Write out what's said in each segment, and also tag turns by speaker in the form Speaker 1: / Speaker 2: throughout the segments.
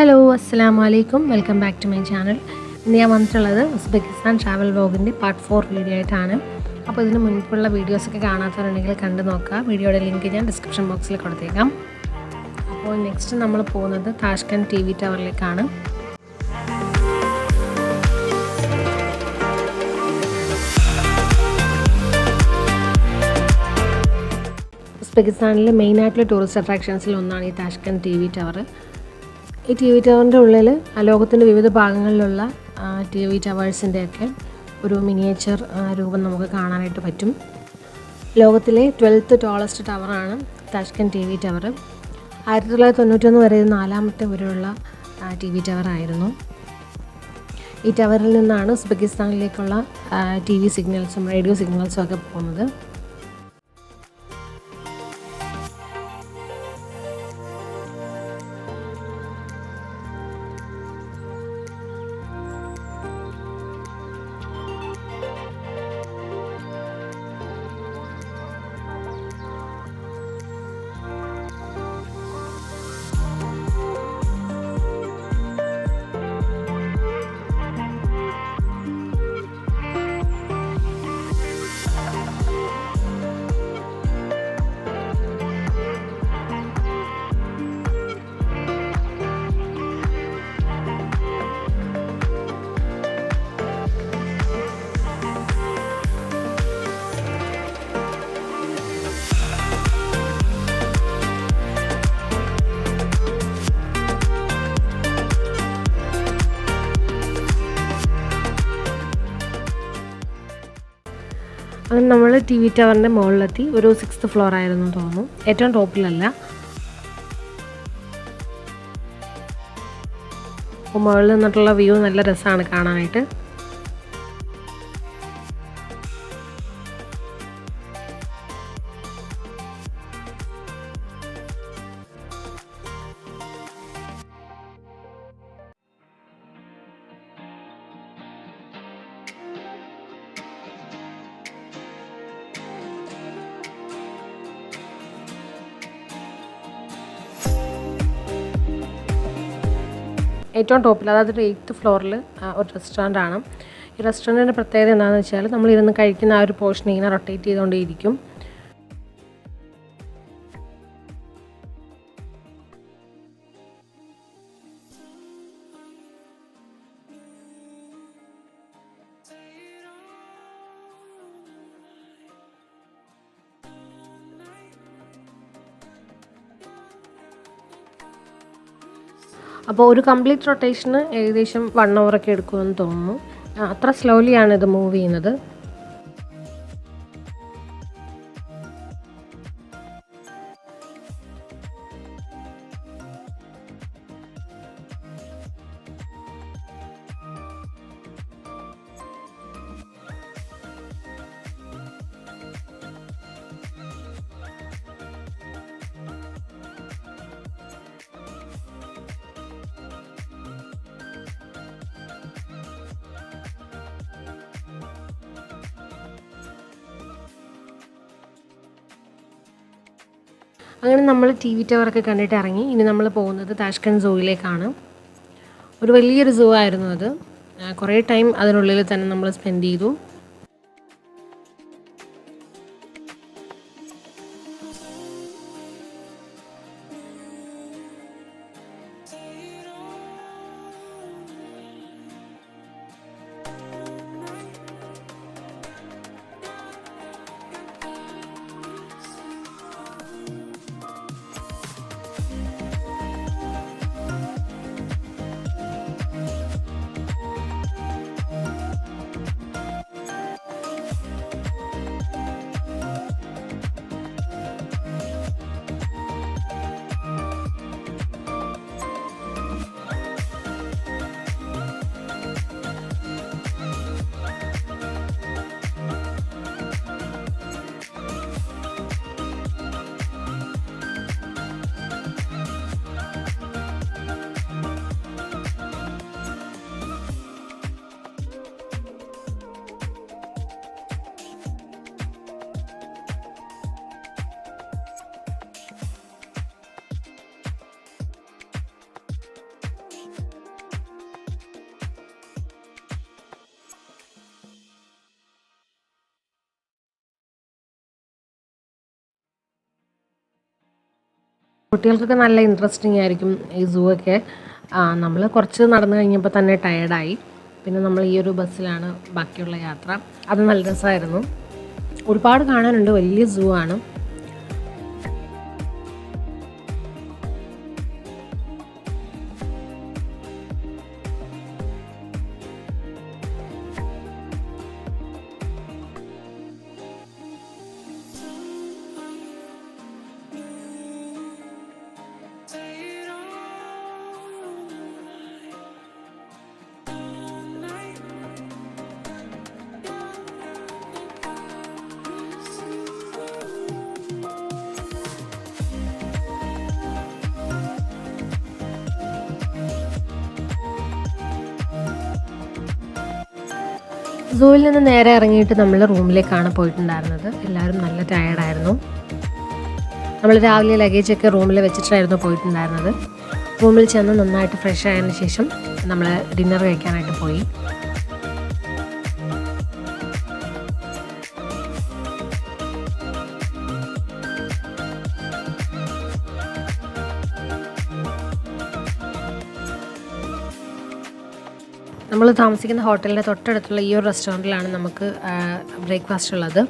Speaker 1: Hello അസ്സലാമു അലൈക്കും welcome back to my channel. ഇന്ന് ഞാൻ വന്നിട്ടുള്ളത് ഉസ്ബെക്കിസ്ഥാൻ ട്രാവൽ വ്ലോഗിൻ്റെ പാർട്ട് 4 വീഡിയോ ആയിട്ടാണ്. അപ്പോൾ ഇതിന് മുൻപുള്ള വീഡിയോസൊക്കെ കാണാത്തവരുണ്ടെങ്കിൽ കണ്ടു നോക്കുക. വീഡിയോയുടെ ലിങ്ക് ഞാൻ ഡിസ്ക്രിപ്ഷൻ ബോക്സിൽ കൊടുത്തേക്കാം. അപ്പോൾ നെക്സ്റ്റ് നമ്മൾ പോകുന്നത് താഷ്കന്റ് TV ടവറിലേക്കാണ്. ഉസ്ബെക്കിസ്ഥാനിലെ മെയിനായിട്ടുള്ള ടൂറിസ്റ്റ് അട്രാക്ഷൻസിൽ ഒന്നാണ് ഈ താഷ്കന്റ് TV ടവർ. ഈ TV ടവറിൻ്റെ ഉള്ളിൽ ലോകത്തിൻ്റെ വിവിധ ഭാഗങ്ങളിലുള്ള TV ടവേഴ്സിൻ്റെയൊക്കെ ഒരു മിനിയേച്ചർ രൂപം നമുക്ക് കാണാനായിട്ട് പറ്റും. ലോകത്തിലെ 12th ടോളസ്റ്റ് ടവറാണ് താഷ്കന്റ് TV ടവർ. 1991 വരെ ഇത് 4ാമത്തെ വരെയുള്ള TV ടവറായിരുന്നു. ഈ ടവറിൽ നിന്നാണ് ഉസ്ബെക്കിസ്ഥാനിലേക്കുള്ള TV സിഗ്നൽസും റേഡിയോ സിഗ്നൽസും ഒക്കെ പോകുന്നത്. അങ്ങനെ നമ്മൾ TV ടവറിൻ്റെ മുകളിലെത്തി. ഒരു 6th ഫ്ലോർ ആയിരുന്നു തോന്നുന്നു, ഏറ്റവും ടോപ്പിലല്ല. അപ്പോൾ മുകളിൽ നിന്നിട്ടുള്ള വ്യൂ നല്ല രസമാണ് കാണാനായിട്ട്. ഏറ്റവും ടോപ്പിൽ, അതായത് 8th ഫ്ലോറിൽ ഒരു റെസ്റ്റോറൻ്റാണ്. ഈ റെസ്റ്റോറൻറ്റിൻ്റെ പ്രത്യേകത എന്താണെന്ന് വെച്ചാൽ നമ്മളിരുന്ന് കഴിക്കുന്ന ആ ഒരു പോർഷൻ ഇങ്ങനെ റൊട്ടേറ്റ് ചെയ്തുകൊണ്ടേയിരിക്കും. അപ്പോൾ ഒരു കംപ്ലീറ്റ് റൊട്ടേഷന് ഏകദേശം 1 hour ഒക്കെ എടുക്കുമെന്ന് തോന്നുന്നു. അത്ര സ്ലോലിയാണ് ഇത് മൂവ് ചെയ്യുന്നത്. അങ്ങനെ നമ്മൾ TV ടവറൊക്കെ കണ്ടിട്ട് ഇറങ്ങി. ഇനി നമ്മൾ പോകുന്നത് താഷ്കന്റ് സൂയിലേക്കാണ്. ഒരു വലിയൊരു സൂ ആയിരുന്നു അത്. കുറേ ടൈം അതിനുള്ളിൽ തന്നെ നമ്മൾ സ്പെൻഡ് ചെയ്തു. കുട്ടികൾക്കൊക്കെ നല്ല ഇൻട്രസ്റ്റിംഗ് ആയിരിക്കും ഈ സൂ ഒക്കെ. നമ്മൾ കുറച്ച് നടന്നു കഴിഞ്ഞപ്പോൾ തന്നെ ടയേർഡായി. പിന്നെ നമ്മൾ ഈ ഒരു ബസ്സിലാണ് ബാക്കിയുള്ള യാത്ര. അത് നല്ല രസമായിരുന്നു. ഒരുപാട് കാണാനുണ്ട്, വലിയ സൂ ആണ്. സൂവിൽ നിന്ന് നേരെ ഇറങ്ങിയിട്ട് നമ്മൾ റൂമിലേക്കാണ് പോയിട്ടുണ്ടായിരുന്നത്. എല്ലാവരും നല്ല ടയേർഡായിരുന്നു. നമ്മൾ രാവിലെ ലഗേജൊക്കെ റൂമിൽ വെച്ചിട്ടായിരുന്നു പോയിട്ടുണ്ടായിരുന്നത്. റൂമിൽ ചെന്ന് നന്നായിട്ട് ഫ്രഷ് ആയതിനു ശേഷം നമ്മൾ ഡിന്നർ കഴിക്കാനായിട്ട് പോയി. നമ്മൾ താമസിക്കുന്ന ഹോട്ടലിൻ്റെ തൊട്ടടുത്തുള്ള ഈ ഒരു റെസ്റ്റോറൻറ്റിലാണ് നമുക്ക് ബ്രേക്ക്ഫാസ്റ്റ് ഉള്ളത്.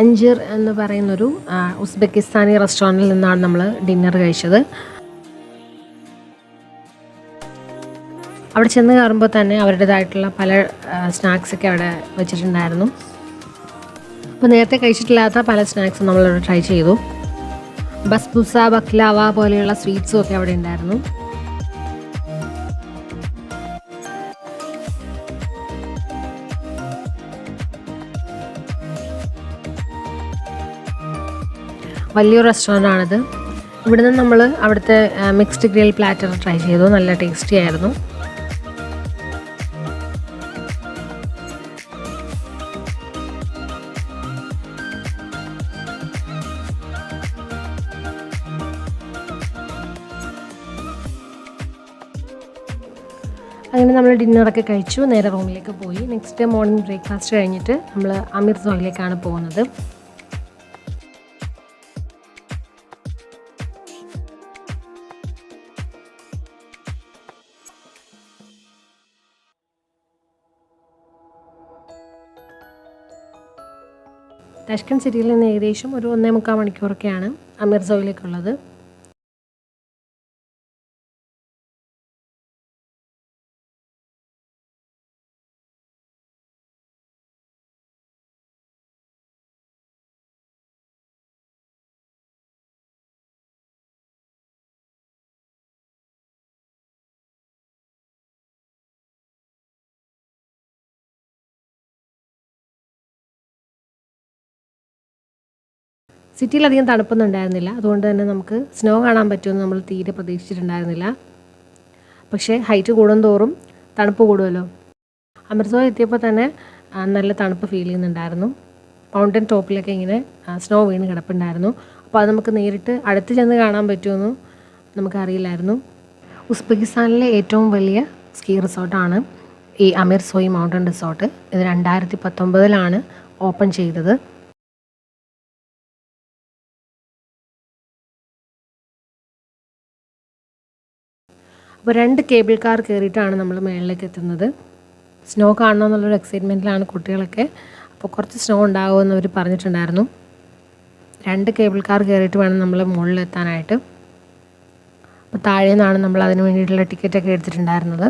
Speaker 1: അഞ്ചിർ എന്ന് പറയുന്നൊരു ഉസ്ബെക്കിസ്ഥാനി റെസ്റ്റോറൻറ്റിൽ നിന്നാണ് നമ്മൾ ഡിന്നർ കഴിച്ചത്. അവിടെ ചെന്ന് കയറുമ്പോൾ തന്നെ അവരുടേതായിട്ടുള്ള പല സ്നാക്സൊക്കെ അവിടെ വെച്ചിട്ടുണ്ടായിരുന്നു. അപ്പോൾ നേരത്തെ കഴിച്ചിട്ടില്ലാത്ത പല സ്നാക്സും നമ്മളവിടെ ട്രൈ ചെയ്തു. ബസ്ബുസ, ബക്ലാവ പോലെയുള്ള സ്വീറ്റ്സും ഒക്കെ അവിടെ ഉണ്ടായിരുന്നു. വലിയൊരു റെസ്റ്റോറൻ്റ് ആണിത്. ഇവിടുന്ന് നമ്മൾ അവിടുത്തെ മിക്സ്ഡ് ഗ്രിൽ പ്ലാറ്റർ ട്രൈ ചെയ്തു. നല്ല ടേസ്റ്റി ആയിരുന്നു. അങ്ങനെ നമ്മൾ ഡിന്നറൊക്കെ കഴിച്ചു, നേരെ റൂമിലേക്ക് പോയി. നെക്സ്റ്റ് ഡേ മോർണിംഗ് ബ്രേക്ക്ഫാസ്റ്റ് കഴിഞ്ഞിട്ട് നമ്മൾ അമീർസോയിലേക്കാണ് പോകുന്നത്. താഷ്കന്റ് സിറ്റിയിൽ നിന്ന് ഏകദേശം ഒരു 1.25 മണിക്കൂറൊക്കെയാണ് അമീർസോയിലേക്കുള്ളത്. സിറ്റിയിലധികം തണുപ്പൊന്നും ഉണ്ടായിരുന്നില്ല. അതുകൊണ്ട് തന്നെ നമുക്ക് സ്നോ കാണാൻ പറ്റുമെന്ന് നമ്മൾ തീരെ പ്രതീക്ഷിച്ചിട്ടുണ്ടായിരുന്നില്ല. പക്ഷേ ഹൈറ്റ് കൂടുന്തോറും തണുപ്പ് കൂടുമല്ലോ. അമൃത്സർ എത്തിയപ്പോൾ തന്നെ നല്ല തണുപ്പ് ഫീൽ ചെയ്യുന്നുണ്ടായിരുന്നു. മൗണ്ടൻ ടോപ്പിലൊക്കെ ഇങ്ങനെ സ്നോ വീണ് കിടപ്പുണ്ടായിരുന്നു. അപ്പോൾ അത് നമുക്ക് നേരിട്ട് അടുത്ത് ചെന്ന് കാണാൻ പറ്റുമെന്ന് നമുക്കറിയില്ലായിരുന്നു. ഉസ്ബെക്കിസ്ഥാനിലെ ഏറ്റവും വലിയ സ്കീ റിസോർട്ടാണ് ഈ അമീർസോയ് മൗണ്ടൻ റിസോർട്ട്. ഇത് 2019 ഓപ്പൺ ചെയ്തത്. അപ്പോൾ 2 കേബിൾ കാർ കയറിയിട്ടാണ് നമ്മൾ മുകളിലേക്ക് എത്തുന്നത്. സ്നോ കാണണമെന്നുള്ളൊരു എക്സൈറ്റ്മെൻറ്റിലാണ് കുട്ടികളൊക്കെ. അപ്പോൾ കുറച്ച് സ്നോ ഉണ്ടാകുമെന്ന് അവർ പറഞ്ഞിട്ടുണ്ടായിരുന്നു. 2 കേബിൾ കാർ കയറിയിട്ട് വേണം നമ്മൾ മുകളിലെത്താനായിട്ട്. അപ്പോൾ താഴെ നിന്നാണ് നമ്മൾ അതിന് വേണ്ടിയിട്ടുള്ള ടിക്കറ്റൊക്കെ എടുത്തിട്ടുണ്ടായിരുന്നത്.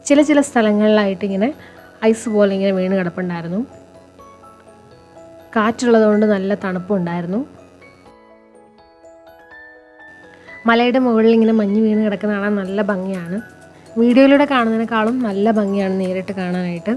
Speaker 1: ചില സ്ഥലങ്ങളിലായിട്ട് ഇങ്ങനെ ഐസ് പോലെ ഇങ്ങനെ വീണ് കിടപ്പുണ്ടായിരുന്നു. കാറ്റുള്ളതുകൊണ്ട് നല്ല തണുപ്പുണ്ടായിരുന്നു. മലയുടെ മുകളിൽ ഇങ്ങനെ മഞ്ഞ് വീണ് കിടക്കുന്ന കാണാൻ നല്ല ഭംഗിയാണ്. വീഡിയോയിലൂടെ കാണുന്നതിനേക്കാളും നല്ല ഭംഗിയാണ് നേരിട്ട് കാണാനായിട്ട്.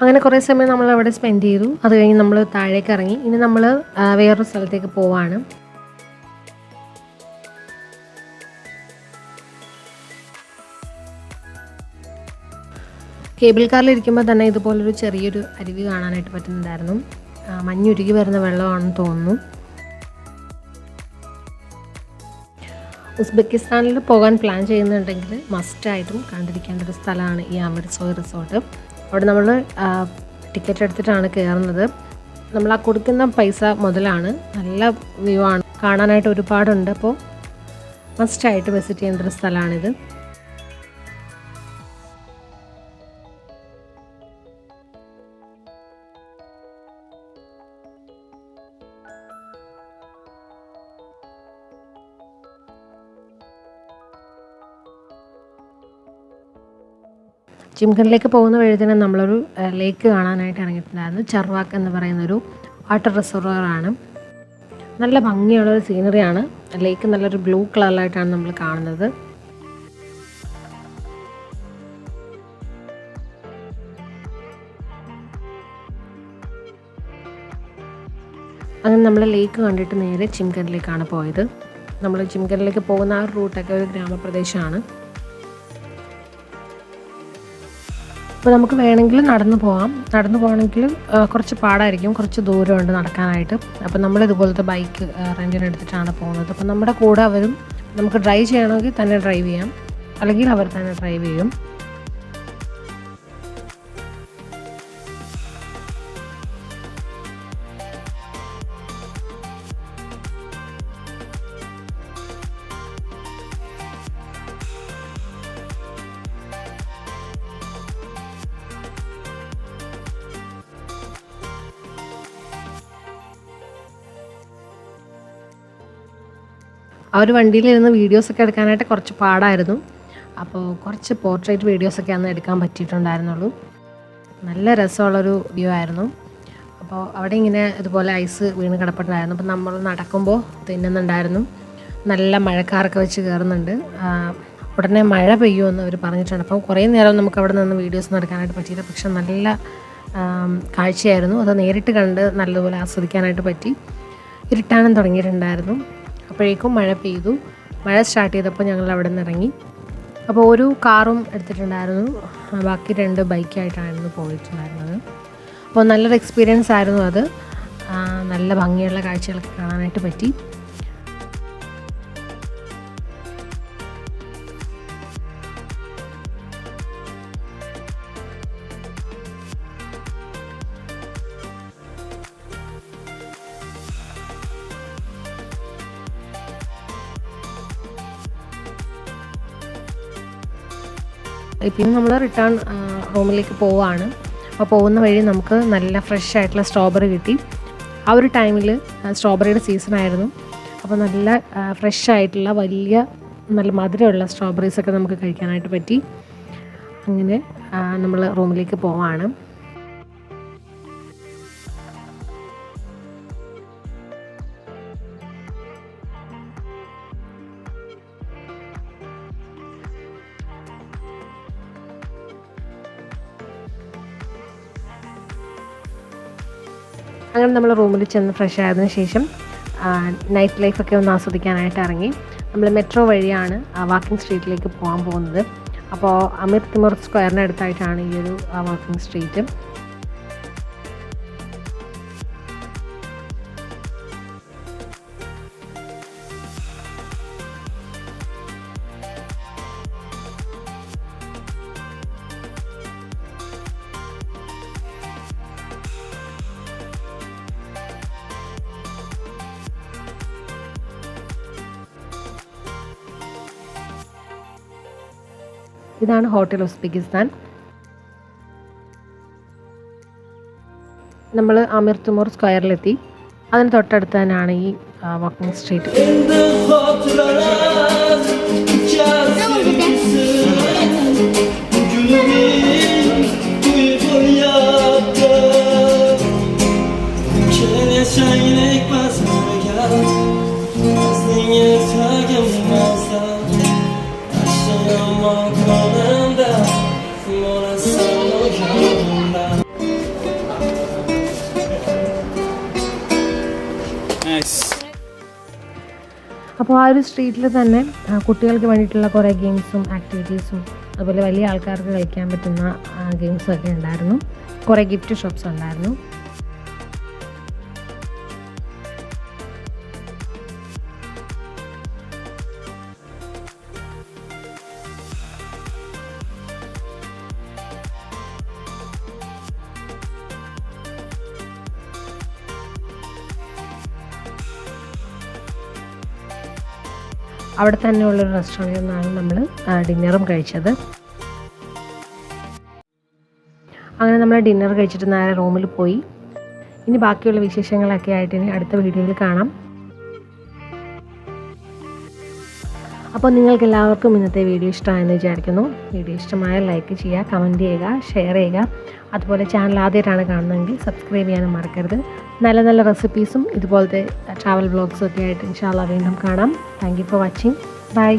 Speaker 1: അങ്ങനെ കുറേ സമയം നമ്മൾ അവിടെ സ്പെൻഡ് ചെയ്തു. അത് കഴിഞ്ഞ് നമ്മൾ താഴേക്ക് ഇറങ്ങി. ഇനി നമ്മൾ വേറൊരു സ്ഥലത്തേക്ക് പോവാണ്. കേബിൾ കാറിലിരിക്കുമ്പോൾ തന്നെ ഇതുപോലൊരു ചെറിയൊരു അരുവി കാണാനായിട്ട് പറ്റുന്നുണ്ടായിരുന്നു. മഞ്ഞുരുകി വരുന്ന വെള്ളമാണെന്ന് തോന്നുന്നു. ഉസ്ബെക്കിസ്ഥാനിൽ പോകാൻ പ്ലാൻ ചെയ്യുന്നുണ്ടെങ്കിൽ മസ്റ്റായിട്ടും കണ്ടിരിക്കേണ്ട ഒരു സ്ഥലമാണ് ഈ അമിർസോയ് റിസോർട്ട്. അവിടെ നമ്മൾ ടിക്കറ്റ് എടുത്തിട്ടാണ് കയറുന്നത്. നമ്മൾ ആ കൊടുക്കുന്ന പൈസ മുതലാണ്. നല്ല വ്യൂ ആണ്, കാണാനായിട്ട് ഒരുപാടുണ്ട്. അപ്പോൾ മസ്റ്റായിട്ട് വിസിറ്റ് ചെയ്യേണ്ട ഒരു സ്ഥലമാണിത്. ചിംഖനിലേക്ക് പോകുന്ന വഴി തന്നെ നമ്മളൊരു ലേക്ക് കാണാനായിട്ട് ഇറങ്ങിയിട്ടുണ്ടായിരുന്നു. ചർവാക്ക് എന്ന് പറയുന്നൊരു വാട്ടർ റിസർവറാണ്. നല്ല ഭംഗിയുള്ളൊരു സീനറിയാണ്. ലേക്ക് നല്ലൊരു ബ്ലൂ കളറിലായിട്ടാണ് നമ്മൾ കാണുന്നത്. അങ്ങനെ നമ്മൾ ലേക്ക് കണ്ടിട്ട് നേരെ ചിംഖനിലേക്കാണ് പോയത്. നമ്മൾ ചിംഖനിലേക്ക് പോകുന്ന ആ റൂട്ടൊക്കെ ഒരു ഗ്രാമപ്രദേശമാണ്. അപ്പോൾ നമുക്ക് വേണമെങ്കിൽ നടന്നു പോകണമെങ്കിൽ കുറച്ച് പാടായിരിക്കും, കുറച്ച് ദൂരമുണ്ട് നടക്കാനായിട്ട്. അപ്പോൾ നമ്മൾ ഇതുപോലത്തെ ബൈക്ക് റെൻറ്റിന് എടുത്തിട്ടാണ് പോകുന്നത്. അപ്പോൾ നമ്മുടെ കൂടെ അവരും, നമുക്ക് ഡ്രൈവ് ചെയ്യണമെങ്കിൽ തന്നെ ഡ്രൈവ് ചെയ്യാം, അല്ലെങ്കിൽ അവർ തന്നെ ഡ്രൈവ് ചെയ്യും. ആ ഒരു വണ്ടിയിലിരുന്ന് വീഡിയോസൊക്കെ എടുക്കാനായിട്ട് കുറച്ച് പാടായിരുന്നു. അപ്പോൾ കുറച്ച് പോർട്രേറ്റ് വീഡിയോസൊക്കെ അന്ന് എടുക്കാൻ പറ്റിയിട്ടുണ്ടായിരുന്നുള്ളൂ. നല്ല രസമുള്ളൊരു വ്യൂ ആയിരുന്നു. അപ്പോൾ അവിടെ ഇങ്ങനെ ഇതുപോലെ ഐസ് വീണ് കിടപ്പുണ്ടായിരുന്നു. അപ്പോൾ നമ്മൾ നടക്കുമ്പോൾ തിന്നുന്നുണ്ടായിരുന്നു. നല്ല മഴക്കാറൊക്കെ വെച്ച് കയറുന്നുണ്ട്. ഉടനെ മഴ പെയ്യുമെന്ന് അവർ പറഞ്ഞിട്ടുണ്ട്. അപ്പം കുറേ നേരം നമുക്ക് അവിടെ നിന്ന് വീഡിയോസ് എടുക്കാനായിട്ട് പറ്റിയില്ല. പക്ഷെ നല്ല കാഴ്ചയായിരുന്നു. അത് നേരിട്ട് കണ്ട് നല്ലതുപോലെ ആസ്വദിക്കാനായിട്ട് പറ്റി. ഇരുട്ടാനും തുടങ്ങിയിട്ടുണ്ടായിരുന്നു. അപ്പോഴേക്കും മഴ പെയ്തു. മഴ സ്റ്റാർട്ട് ചെയ്തപ്പോൾ ഞങ്ങൾ അവിടെ നിന്ന് ഇറങ്ങി. അപ്പോൾ ഒരു കാറും എടുത്തിട്ടുണ്ടായിരുന്നു, ബാക്കി 2 ബൈക്കായിട്ടായിരുന്നു പോയിട്ടുണ്ടായിരുന്നത്. അപ്പോൾ നല്ലൊരു എക്സ്പീരിയൻസ് ആയിരുന്നു അത്. നല്ല ഭംഗിയുള്ള കാഴ്ചകളൊക്കെ കാണാനായിട്ട് പറ്റി. പിന്നെ നമ്മൾ റിട്ടേൺ റൂമിലേക്ക് പോവുകയാണ്. അപ്പോൾ പോകുന്ന വഴി നമുക്ക് നല്ല ഫ്രഷ് ആയിട്ടുള്ള സ്ട്രോബെറി കിട്ടി. ആ ഒരു ടൈമിൽ സ്ട്രോബെറിയുടെ സീസൺ ആയിരുന്നു. അപ്പോൾ നല്ല ഫ്രഷ് ആയിട്ടുള്ള വലിയ നല്ല മധുരമുള്ള സ്ട്രോബെറീസൊക്കെ നമുക്ക് കഴിക്കാനായിട്ട് പറ്റി. അങ്ങനെ നമ്മൾ റൂമിലേക്ക് പോവാണ്. അങ്ങനെ നമ്മൾ റൂമിൽ ചെന്ന് ഫ്രഷ് ആയതിനു ശേഷം നൈറ്റ് ലൈഫൊക്കെ ഒന്ന് ആസ്വദിക്കാനായിട്ട് ഇറങ്ങി. നമ്മൾ മെട്രോ വഴിയാണ് വാക്കിംഗ് സ്ട്രീറ്റിലേക്ക് പോകാൻ പോകുന്നത്. അപ്പോൾ അമീർ തിമൂർ സ്ക്വയറിന് അടുത്തായിട്ടാണ് ഈ ഒരു വാക്കിംഗ് സ്ട്രീറ്റ്. ഇതാണ് ഹോട്ടൽ ഉസ്ബെക്കിസ്ഥാൻ. നമ്മൾ അമീർ തിമൂർ സ്ക്വയറിലെത്തി. അതിന് തൊട്ടടുത്ത് തന്നെയാണ് ഈ വാക്കിംഗ് സ്ട്രീറ്റ്. അപ്പോൾ ആ ഒരു സ്ട്രീറ്റിൽ തന്നെ കുട്ടികൾക്ക് വേണ്ടിയിട്ടുള്ള കുറേ ഗെയിംസും ആക്ടിവിറ്റീസും അതുപോലെ വലിയ ആൾക്കാർക്ക് കളിക്കാൻ പറ്റുന്ന ഗെയിംസൊക്കെ ഉണ്ടായിരുന്നു. കുറേ ഗിഫ്റ്റ് ഷോപ്സ് ഉണ്ടായിരുന്നു. അവിടെ തന്നെയുള്ളൊരു റെസ്റ്റോറൻറ്റിൽ നിന്നാണ് നമ്മൾ ഡിന്നറും കഴിച്ചത്. അങ്ങനെ നമ്മൾ ഡിന്നർ കഴിച്ചിട്ട് നേരെ റൂമിൽ പോയി. ഇനി ബാക്കിയുള്ള വിശേഷങ്ങളൊക്കെ ആയിട്ട് ഇനി അടുത്ത വീഡിയോയിൽ കാണാം. അപ്പോൾ നിങ്ങൾക്ക് എല്ലാവർക്കും ഇന്നത്തെ വീഡിയോ ഇഷ്ടമായെന്ന് വിചാരിക്കുന്നു. വീഡിയോ ഇഷ്ടമായാൽ ലൈക്ക് ചെയ്യുക, കമൻറ്റ് ചെയ്യുക, ഷെയർ ചെയ്യുക. അതുപോലെ ചാനൽ ആദ്യമായിട്ടാണ് കാണുന്നതെങ്കിൽ സബ്സ്ക്രൈബ് ചെയ്യാനും മറക്കരുത്. നല്ല നല്ല റെസിപ്പീസും ഇതുപോലത്തെ ട്രാവൽ വ്ളോഗ്സും ഒക്കെ ആയിട്ട് ഇൻഷാ അല്ലാഹ് വീണ്ടും കാണാം. Thank you for watching. By.